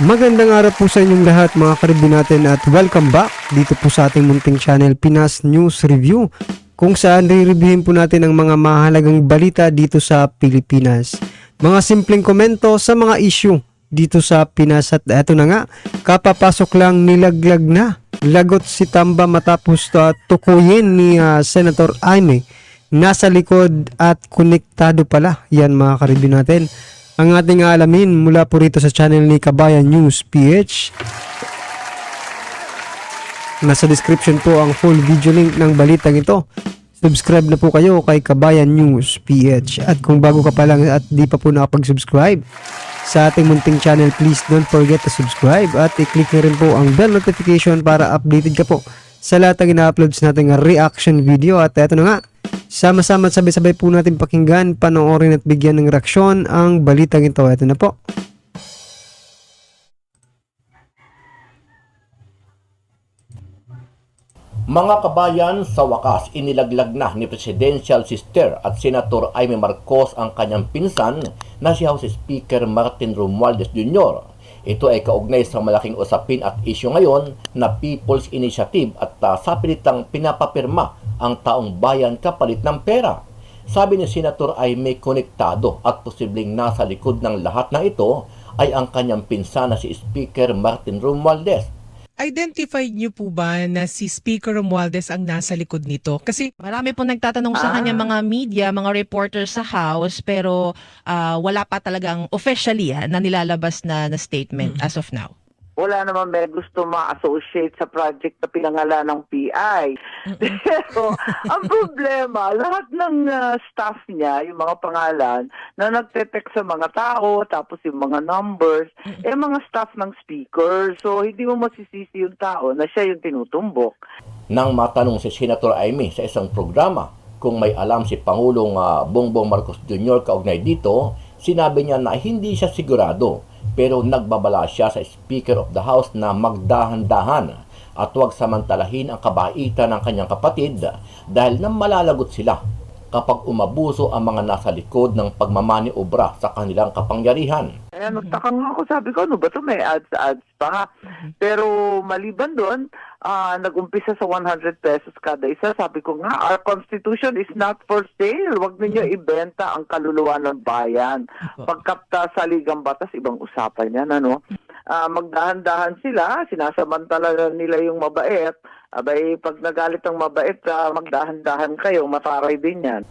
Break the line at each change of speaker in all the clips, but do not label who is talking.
Magandang araw po sa inyong lahat mga karibin natin at welcome back dito po sa ating munting channel Pinas News Review, kung saan re-reviewin po natin ang mga mahalagang balita dito sa Pilipinas. Mga simpleng komento sa mga issue dito sa Pinas at eto na nga, kapapasok lang nilaglag na. Lagot si Tamba matapos tukuyin ni Senator Aimee. Nasa likod at konektado pala. Yan mga karibin natin ang ating alamin mula po rito sa channel ni Kabayan News PH. Nasa description po ang full video link ng balitang ito. Subscribe na po kayo kay Kabayan News PH. At kung bago ka pa lang at di pa po nakapag-subscribe sa ating munting channel, please don't forget to subscribe at i-click na rin po ang bell notification para updated ka po sa lahat ng ina-uploads nating reaction video. At eto na nga, sama-sama at sabay-sabay po natin pakinggan, panoorin at bigyan ng reaksyon ang balitang ito. Ito na po.
Mga kabayan, sa wakas inilaglag na ni Presidential Sister at Senator Aimee Marcos ang kanyang pinsan na si House Speaker Martin Romualdez Jr. Ito ay kaugnay sa malaking usapin at isyu ngayon na People's Initiative at sa pilitang pinapapirma ang taong bayan kapalit ng pera. Sabi ni Senator Aimee, konektado at posibleng nasa likod ng lahat ng ito ay ang kanyang pinsan na si Speaker Martin Romualdez.
Identified niyo po ba na si Speaker Romualdez ang nasa likod nito? Kasi
Marami po nagtatanong sa kanya, mga media, mga reporters sa House, pero wala pa talagang officially na nilalabas na statement as of now.
Wala naman may gusto ma-associate sa project na pinangalan ng PI. Pero ang problema, lahat ng staff niya, yung mga pangalan, na nagte-text sa mga tao, tapos yung mga numbers, mga staff ng speaker. So hindi mo masisisi yung tao na siya yung tinutumbok.
Nang matanong si Senator Aimee sa isang programa kung may alam si Pangulong Bongbong Marcos Jr. kaugnay dito, sinabi niya na hindi siya sigurado, pero nagbabala siya sa Speaker of the House na magdahan-dahan at huwag samantalahin ang kabaitan ng kanyang kapatid dahil nang malalagot sila kapag umabuso ang mga nasa likod ng pagmamaniobra sa kanilang kapangyarihan.
Kaya nagtaka nga ako, sabi ko, ano ba ito? May ads pa. Pero maliban doon, nag-umpisa sa 100 pesos kada isa. Sabi ko nga, our constitution is not for sale. Huwag ninyo ibenta ang kaluluwa ng bayan. Pagkapta sa ligang batas, ibang usapan yan, ano? Magdahan-dahan sila, sinasamantala nila yung mabait. Abay, pag nagalit ang mabait, magdahan-dahan kayo, mataray din yan.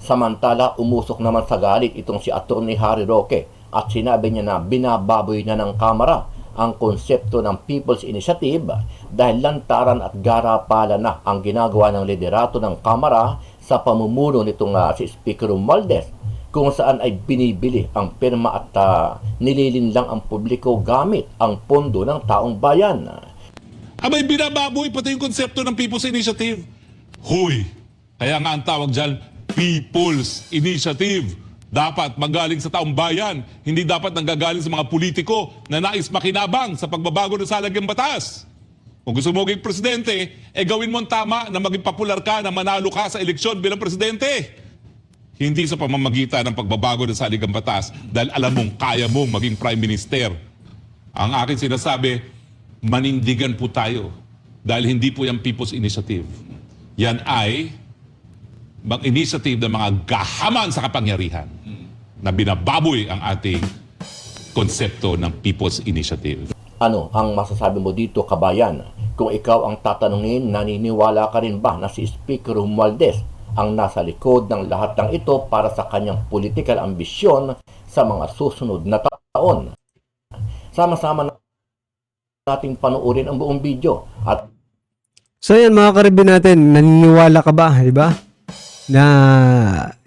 Samantala, umusok naman sa galit itong si Atty. Harry Roque at sinabi niya na binababoy na ng Kamara ang konsepto ng People's Initiative dahil lantaran at garapala na ang ginagawa ng liderato ng Kamara sa pamumuno nitong si Speaker Romualdez, kung saan ay binibili ang pirma at nililinlang ang publiko gamit ang pondo ng taong bayan.
Abay, binababoy pati yung konsepto ng People's Initiative. Huy! Kaya nga ang tawag dyan, People's Initiative. Dapat magaling sa taong bayan, hindi dapat nanggagaling sa mga politiko na nais makinabang sa pagbabago ng salagang batas. Kung gusto mo maging presidente, gawin mo ang tama na maging popular ka, na manalo ka sa eleksyon bilang presidente. Hindi sa pamamagitan ng pagbabago ng saligang batas dahil alam mong kaya mong maging prime minister. Ang akin sinasabi, manindigan po tayo dahil hindi po yung People's Initiative. Yan ay mag-initiative ng mga gahaman sa kapangyarihan na binababoy ang ating konsepto ng People's Initiative.
Ano ang masasabi mo dito, kabayan? Kung ikaw ang tatanungin, naniniwala ka rin ba na si Speaker Romualdez ang nasa likod ng lahat ng ito para sa kanyang political ambisyon sa mga susunod na taon? Sama-sama nating panoorin ang buong video. At
So yan mga karibin natin, naniniwala ka ba, di ba? Na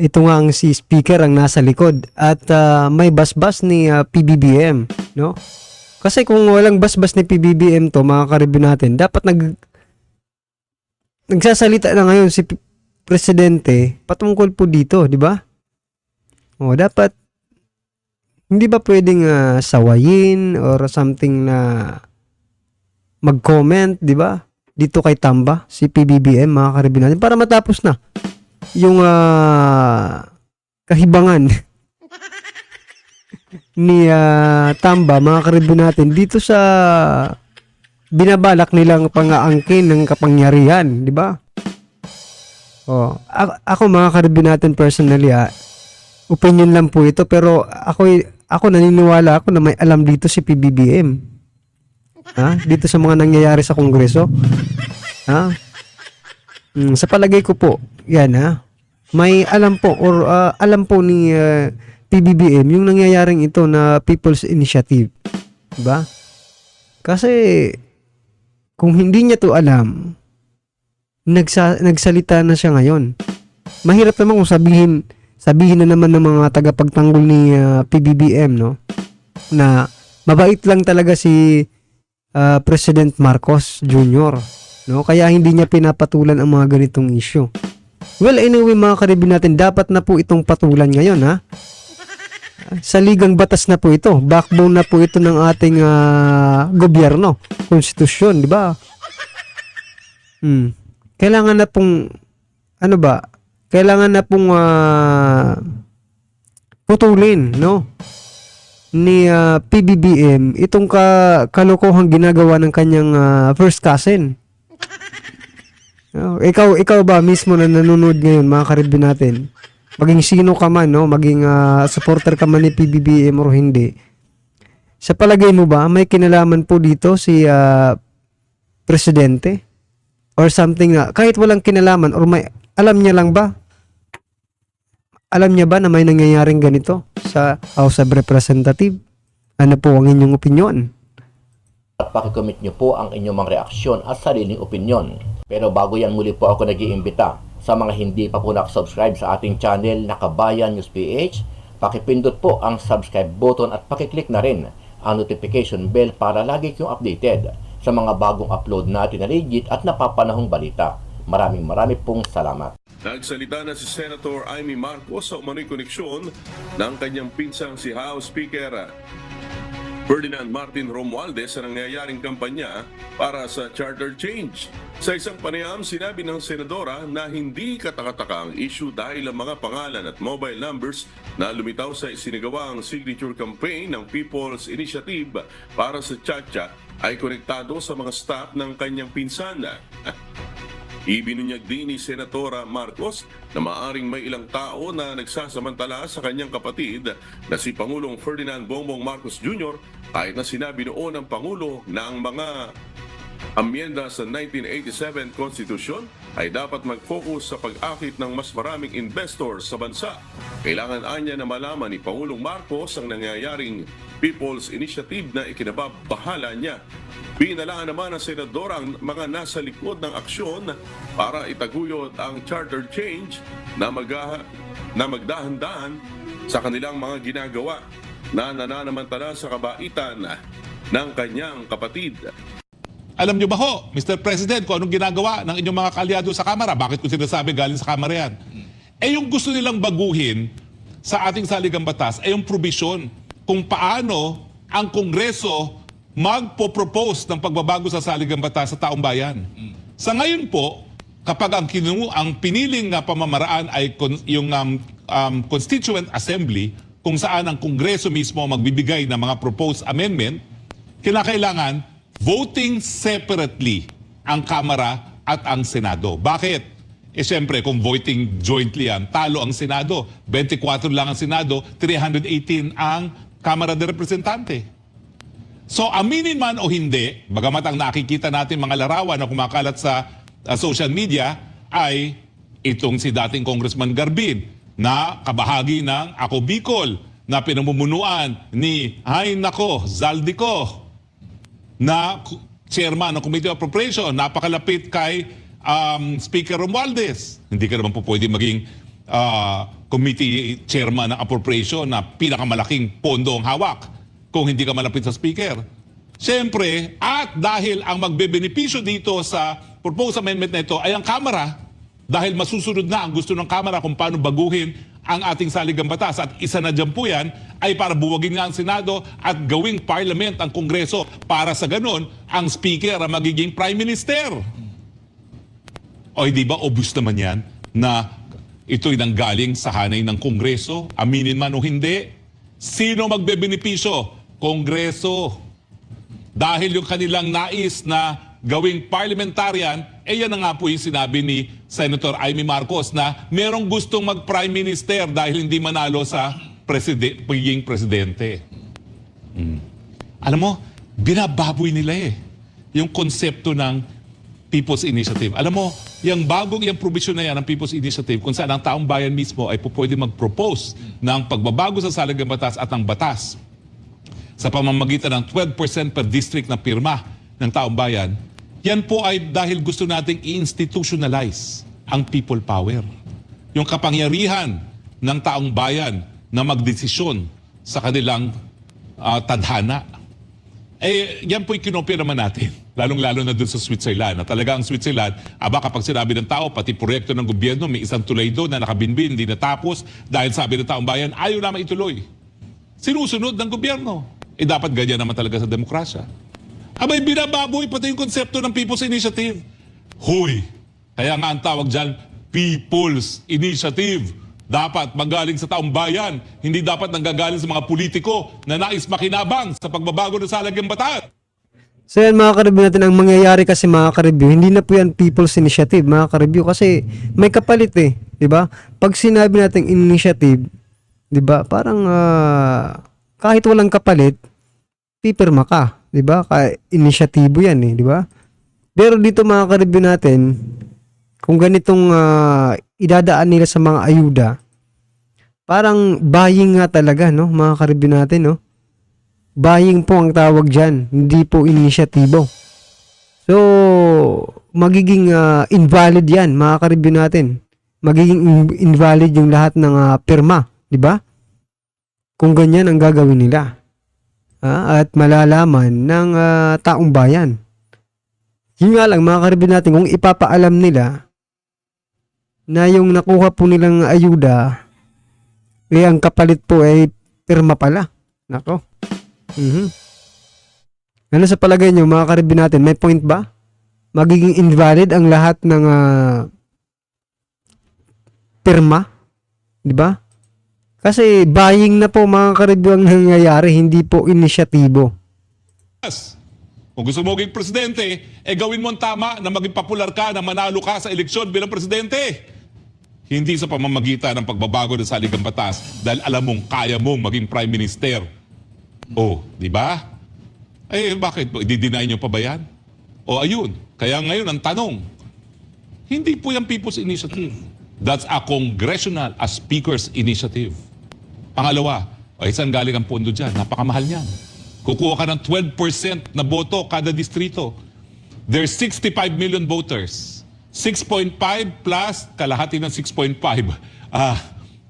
ito nga ang si speaker ang nasa likod at may basbas ni PBBM, no? Kasi kung walang basbas ni PBBM to, mga karibin natin, dapat nagsasalita na ngayon si presidente patungkol po dito, di ba? O dapat hindi ba pwedeng sawayin or something na mag-comment, di ba? Dito kay Tamba, si PBBM, mga karibin natin, para matapos na yung kahibangan ni Tamba, mga karibyo natin, dito sa binabalak nilang pangaangkin ng kapangyarihan, di ba? Oh, ako mga karibyo natin personally, opinion lang po ito, pero ako naniniwala ako na may alam dito si PBBM. Dito sa mga nangyayari sa Kongreso. Sa palagay ko po, yan may alam po or alam po ni PBBM yung nangyayaring ito na People's Initiative. Diba? Kasi kung hindi niya to alam, nagsalita na siya ngayon. Mahirap naman kung sabihin na naman ng mga tagapagtanggol ni PBBM, no, na mabait lang talaga si President Marcos Jr., no, kaya hindi niya pinapatulan ang mga ganitong issue. Well, anyway mga karibin natin, dapat na po itong patulan ngayon, sa ligang batas na po ito, backbone na po ito ng ating gobyerno, konstitusyon, di ba? Kailangan na pong kailangan na pong putulin, no, ni PBBM itong kalokohang ginagawa ng kanyang first cousin. Ikaw ba mismo na nanonood ngayon, mga karibin natin, maging sino ka man, no, maging supporter ka man ni PBBM o hindi, sa palagay mo ba may kinalaman po dito si presidente or something na kahit walang kinalaman, or may alam niya lang ba? Alam niya ba na may nangyayaring ganito sa House of Representative? Ano po ang inyong opinion?
At pakikomment nyo po ang inyong mga reaksyon at sariling opinyon. Pero bago yan, muli po ako nag-iimbita sa mga hindi pa po nakasubscribe sa ating channel na Kabayan News PH, pakipindot po ang subscribe button at pakiclick na rin ang notification bell para lagi kayong updated sa mga bagong upload natin na legit at napapanahong balita. Maraming pong salamat.
Nagsalita na si Senator Amy Marcos sa umano'y koneksyon ng kanyang pinsang si House Speaker Ferdinand Martin Romualdez sa nangyayaring kampanya para sa charter change. Sa isang panayam, sinabi ng senadora na hindi katakataka ang issue dahil ang mga pangalan at mobile numbers na lumitaw sa isinagawang signature campaign ng People's Initiative para sa Chacha ay konektado sa mga staff ng kanyang pinsan. Ibinunyag din ni Senatora Marcos na maaring may ilang tao na nagsasamantala sa kanyang kapatid na si Pangulong Ferdinand Bongbong Marcos Jr. kahit na sinabi noon ng Pangulo na ang mga amyenda sa 1987 Constitution ay dapat mag-focus sa pag-akit ng mas maraming investors sa bansa. Kailangan anya na malaman ni Pangulong Marcos ang nangyayaring People's Initiative na ikinababahala niya. Binalaan naman ng senador ang mga nasa likod ng aksyon para itaguyod ang charter change na magdahan-dahan sa kanilang mga ginagawa na nananamantala sa kabaitan ng kanyang kapatid.
Alam nyo ba ho, Mr. President, kung anong ginagawa ng inyong mga kalyado sa Kamara? Bakit ko sinasabi galing sa Kamara yan? Yung gusto nilang baguhin sa ating saligang batas ay yung provision kung paano ang Kongreso magpo-propose ng pagbabago sa saligang batas sa taong bayan. Sa ngayon po, kapag ang piniling na pamamaraan ay yung Constituent Assembly, kung saan ang Kongreso mismo magbibigay ng mga proposed amendment, kinakailangan voting separately ang Kamara at ang Senado. Bakit? Siyempre, kung voting jointly yan, talo ang Senado. 24 lang ang Senado, 318 ang Kamara de Representante. So, aminin man o hindi, bagamat ang nakikita natin mga larawan na kumakalat sa social media ay itong si dating Congressman Garbin na kabahagi ng Ako Bicol na pinamumunuan ni Zaldico na chairman ng Committee on Appropriation, napakalapit kay Speaker Romualdez. Hindi ka naman po pwede maging committee chairman ng appropriation na pinakamalaking pondo ang hawak kung hindi ka malapit sa speaker. Siyempre, at dahil ang magbebenepisyo dito sa proposed amendment na ito ay ang Kamara, dahil masusunod na ang gusto ng Kamara kung paano baguhin ang ating saligang batas. At isa na dyan po yan ay para buwagin nga ang Senado at gawing parliament ang Kongreso para sa ganon ang speaker ang magiging prime minister. O hindi ba obvious naman yan na ito'y nanggaling sa hanay ng Kongreso, aminin man o hindi? Sino magbebenepisyo? Kongreso. Dahil yung kanilang nais na gawing parliamentarian, yan na nga po yung sinabi ni Senator Amy Marcos na merong gustong mag-prime minister dahil hindi manalo sa pagiging presidente. Alam mo, binababoy nila yung konsepto ng People's Initiative. Alam mo, yung provision na yan ng People's Initiative kung saan ang taong bayan mismo ay pwede mag-propose ng pagbabago sa Saligang Batas at ang batas sa pamamagitan ng 12% per district na pirma ng taong bayan, yan po ay dahil gusto nating i-institutionalize ang people power. Yung kapangyarihan ng taong bayan na magdesisyon sa kanilang tadhana. Yan po yung kinopya naman natin. Lalong-lalo na dun sa Switzerland. Na talaga ang Switzerland, kapag sinabi ng tao, pati proyekto ng gobyerno, may isang tulay doon na nakabinbin, hindi natapos, dahil sabi ng taong bayan, ayaw naman ituloy. Sinusunod ng gobyerno. Dapat ganyan naman talaga sa demokrasya. Abay, binababoy pati yung konsepto ng People's Initiative. Huy! Kaya nga ang tawag dyan, People's Initiative. Dapat magaling sa taong bayan, hindi dapat nanggagaling sa mga politiko na nais makinabang sa pagbabago ng Saligang Batas.
So yan mga ka-review natin, ang mangyayari kasi mga ka-review, hindi na po yan People's Initiative mga ka-review kasi may kapalit di ba? Pag sinabi natin initiative, di ba? Parang kahit walang kapalit, pipirma ka, di ba? Inisyatibo yan di ba? Pero dito mga ka-review natin, kung ganitong idadaan nila sa mga ayuda, parang buying nga talaga, no? Mga ka-review natin, no? Buying po ang tawag dyan, hindi po inisyatibo. So, magiging invalid yan, mga ka-review natin. Magiging invalid yung lahat ng pirma, di ba? Kung ganyan ang gagawin nila. At malalaman ng taong bayan. Yun nga lang, mga ka-review natin, kung ipapaalam nila na yung nakuha po nilang ayuda, ang kapalit po ay pirma pala. Nako. Ano sa palagay nyo, mga ka-review natin, may point ba? Magiging invalid ang lahat ng pirma? Di ba? Kasi buying na po mga ka-review ang nangyayari, hindi po inisyatibo.
Kung gusto mo maging presidente, gawin mo ang tama na maging popular ka, na manalo ka sa eleksyon bilang presidente. Hindi sa pamamagitan ng pagbabago ng Saligang Batas dahil alam mong kaya mong maging prime minister. Di ba? Bakit? I-deny nyo pa ba yan? Ayun. Kaya ngayon ang tanong, hindi po yung People's Initiative. That's a congressional, a speaker's initiative. Pangalawa, saan galing ang pondo dyan? Napakamahal niyan. Kukuha ka ng 12% na boto kada distrito. There's 65 million voters. 6.5 plus kalahati ng 6.5.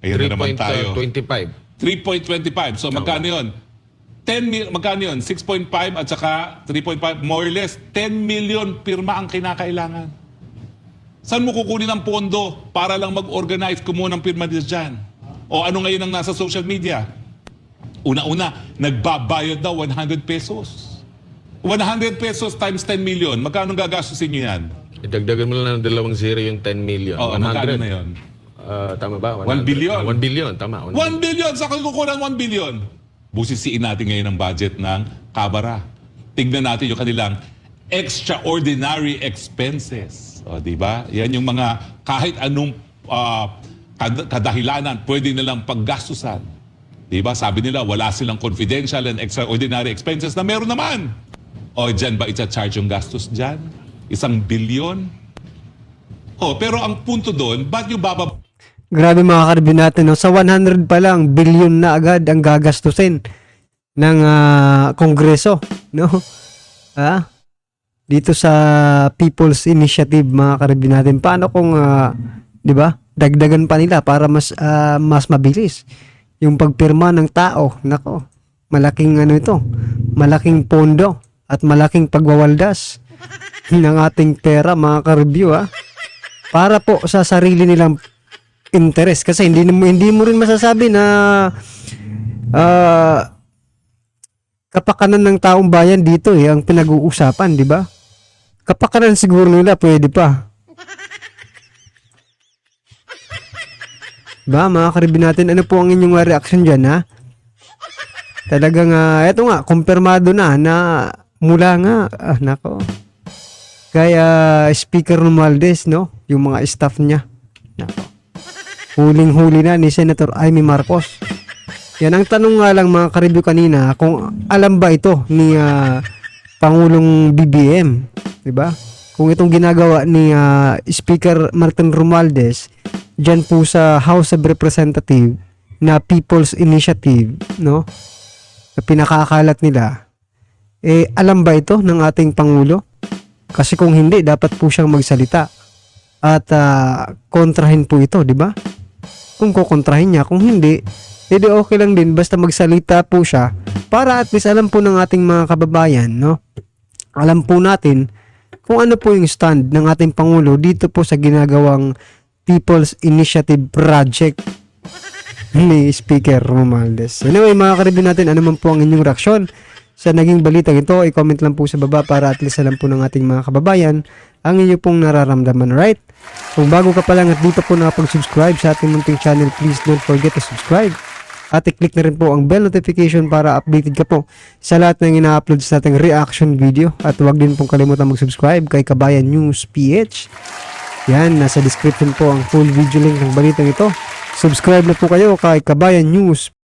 Ayan na naman tayo. 3.25. So magkano yun? Magkano yun? 6.5 at saka 3.5, more or less 10 million pirma ang kinakailangan. Saan mo kukunin ang pondo para lang mag-organize kumuha ng pirma dyan? O ano ngayon ang nasa social media? Una-una, nagbabayad daw 100 pesos. 100 pesos times 10 million. Magkano gagastusin nyo yan?
Idagdagan mo lang ng 2 zero yung 10 million.
Magkano na yun?
Tama ba?
1 billion.
1 billion, tama.
1 billion! Saan kukuha ng 1 billion? Busisiin natin ngayon ang budget ng Kabara. Tignan natin yung kanilang extraordinary expenses. Di ba? Yan yung mga kahit anong kadahilanan pwede nilang paggastusan. Di ba? Sabi nila wala silang confidential and extraordinary expenses na meron naman. Dyan ba i-charge yung gastos dyan? 1 billion? Pero ang punto doon, ba't yung
Grabe mga ka-review natin, no? Sa 100 pa lang, billion na agad ang gagastusin ng Kongreso, no? Dito sa People's Initiative, mga ka-review natin. Paano kung, di ba, dagdagan pa nila para mas mabilis yung pagpirma ng tao? Nako, malaking malaking pondo at malaking pagwawaldas ng ating pera, mga ka-review, para po sa sarili nilang interest. Kasi hindi mo rin masasabi na kapakanan ng taong bayan dito ang pinag-uusapan, di ba? Kapakanan siguro nila pwede pa. Ba, mga ka-review natin, ano po ang inyong reaction dyan, Talagang eto nga, kumpirmado na mula nga, nako. Kaya Speaker Romualdez, no? Yung mga staff niya. Nako. Huling-huli na ni Senator Amy Marcos. Yan ang tanong nga lang mga ka-review kanina, kung alam ba ito ni Pangulong BBM, 'di ba? Kung itong ginagawa ni Speaker Martin Romualdez diyan po sa House of Representatives na People's Initiative, no? Na pinakakalat nila, alam ba ito ng ating Pangulo? Kasi kung hindi, dapat po siyang magsalita at kontrahin po ito, di ba? Kung kukontrahin niya, kung hindi, edi okay lang din, basta magsalita po siya para at least alam po ng ating mga kababayan, no? Alam po natin kung ano po yung stand ng ating Pangulo dito po sa ginagawang People's Initiative Project ni Speaker Romualdez. Anyway, mga ka-review natin, ano man po ang inyong reaksyon sa naging balitang ito, i-comment lang po sa baba para at least alam po ng ating mga kababayan ang inyo pong nararamdaman, right? Kung bago ka pa lang at dito po nakapag-subscribe sa ating munting channel, please don't forget to subscribe. At i-click na rin po ang bell notification para updated ka po sa lahat ng ina-upload sa ating reaction video. At huwag din pong kalimutan mag-subscribe kay Kabayan News PH. Yan, nasa description po ang full video link ng balitang ito. Subscribe na po kayo kay Kabayan News